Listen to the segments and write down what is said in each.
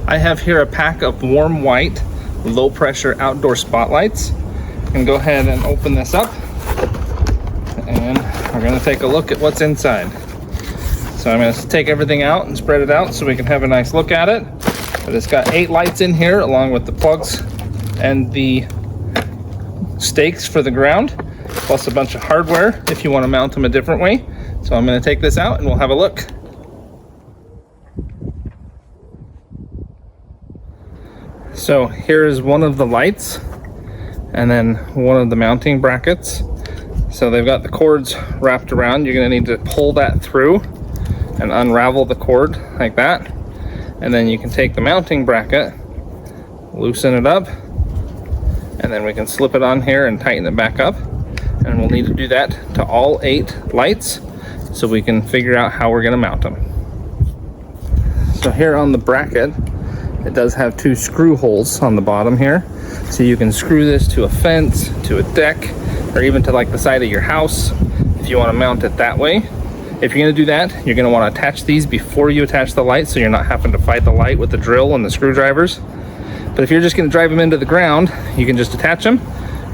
I have here a pack of warm white low pressure outdoor spotlights. I'm gonna go ahead and open this up and we're gonna take a look at what's inside. So I'm gonna take everything out and spread it out so we can have a nice look at it. But it's got 8 lights in here along with the plugs and the stakes for the ground, plus a bunch of hardware if you want to mount them a different way. So I'm going to take this out and we'll have a look. So here is one of the lights and then one of the mounting brackets. So they've got the cords wrapped around. You're going to need to pull that through and unravel the cord like that. And then you can take the mounting bracket, loosen it up, and then we can slip it on here and tighten it back up. And we'll need to do that to all 8 lights so we can figure out how we're going to mount them. So here on the bracket, it does have 2 screw holes on the bottom here. So you can screw this to a fence, to a deck, or even to like the side of your house if you want to mount it that way. If you're going to do that, you're going to want to attach these before you attach the light so you're not having to fight the light with the drill and the screwdrivers. But if you're just going to drive them into the ground, you can just attach them.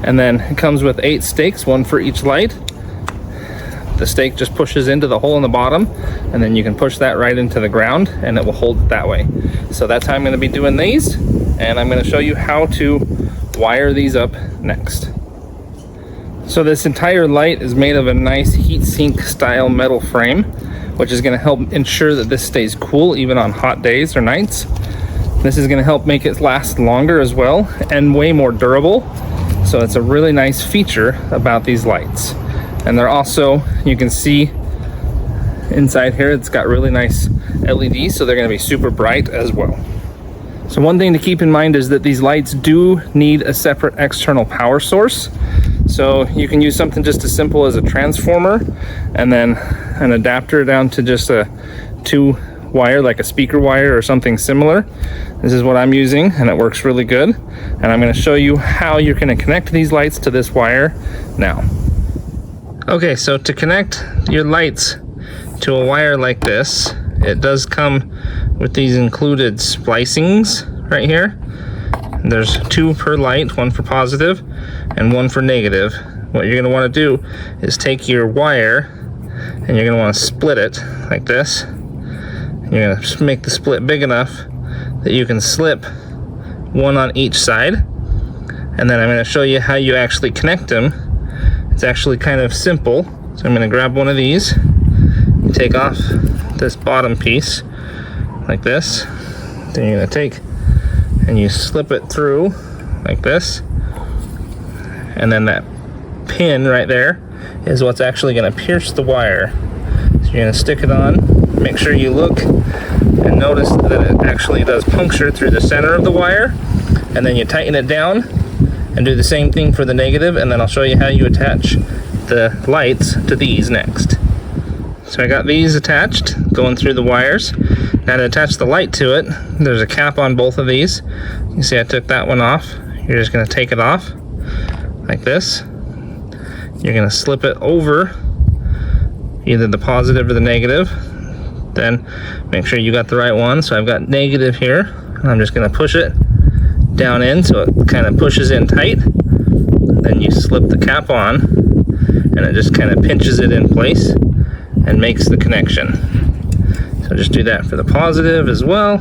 And then it comes with 8 stakes, 1 for each light. The stake just pushes into the hole in the bottom, and then you can push that right into the ground and it will hold it that way. So that's how I'm going to be doing these, and I'm going to show you how to wire these up next. So this entire light is made of a nice heat sink style metal frame, which is going to help ensure that this stays cool even on hot days or nights. This is going to help make it last longer as well and way more durable. So it's a really nice feature about these lights. And they're also, you can see inside here, it's got really nice LEDs, so they're going to be super bright as well. So one thing to keep in mind is that these lights do need a separate external power source. So you can use something just as simple as a transformer and then an adapter down to just a 2 wire, like a speaker wire or something similar. This is what I'm using and it works really good. And I'm going to show you how you're going to connect these lights to this wire now. Okay, so to connect your lights to a wire like this, it does come with these included splicings right here. There's 2 per light, 1 for positive and 1 for negative. What you're going to want to do is take your wire and you're going to want to split it like this. You're going to make the split big enough that you can slip 1 on each side. And then I'm going to show you how you actually connect them. It's actually kind of simple. So I'm going to grab one of these, take off this bottom piece like this. Then you're going to take and you slip it through like this. And then that pin right there is what's actually going to pierce the wire. So you're going to stick it on, make sure you look and notice that it actually does puncture through the center of the wire. And then you tighten it down and do the same thing for the negative, and then I'll show you how you attach the lights to these next. So I got these attached, going through the wires. Now to attach the light to it, there's a cap on both of these. You see I took that one off. You're just going to take it off like this. You're going to slip it over either the positive or the negative. Then make sure you got the right one. So I've got negative here, and I'm just going to push it down in so it kind of pushes in tight. Then you slip the cap on and it just kind of pinches it in place and makes the connection. So just do that for the positive as well.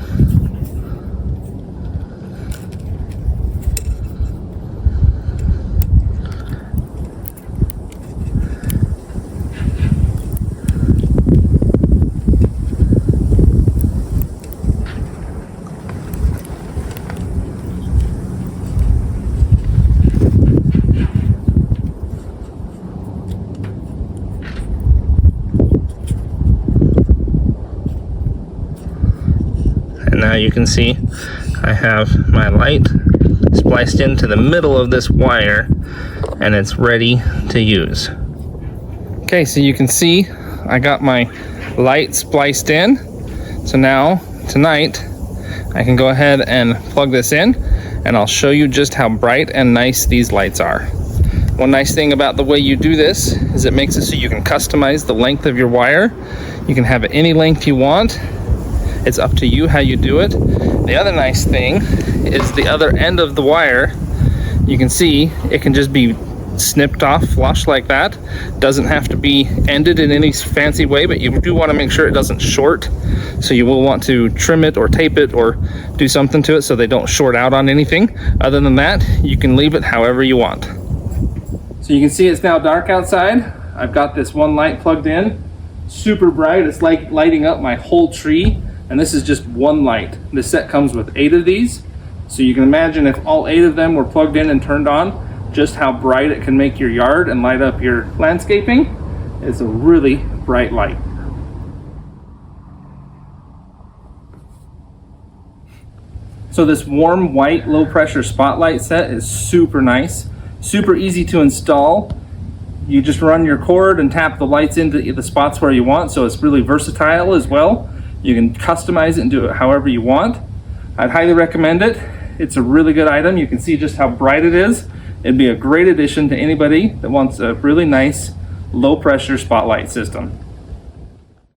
And now you can see I have my light spliced into the middle of this wire and it's ready to use. Okay, so you can see I got my light spliced in. So now tonight I can go ahead and plug this in and I'll show you just how bright and nice these lights are. One nice thing about the way you do this is it makes it so you can customize the length of your wire. You can have it any length you want. It's up to you how you do it. The other nice thing is the other end of the wire. You can see it can just be snipped off flush like that. Doesn't have to be ended in any fancy way, but you do want to make sure it doesn't short. So you will want to trim it or tape it or do something to it so they don't short out on anything. Other than that, you can leave it however you want. So you can see it's now dark outside. I've got this one light plugged in, super bright. It's like lighting up my whole tree, and this is just one light. This set comes with 8 of these, so you can imagine if all 8 of them were plugged in and turned on, just how bright it can make your yard and light up your landscaping. It's a really bright light. So this warm white low pressure spotlight set is super nice, super easy to install. You just run your cord and tap the lights into the spots where you want, so it's really versatile as well. You can customize it and do it however you want. I'd highly recommend it. It's a really good item. You can see just how bright it is. It'd be a great addition to anybody that wants a really nice low pressure spotlight system.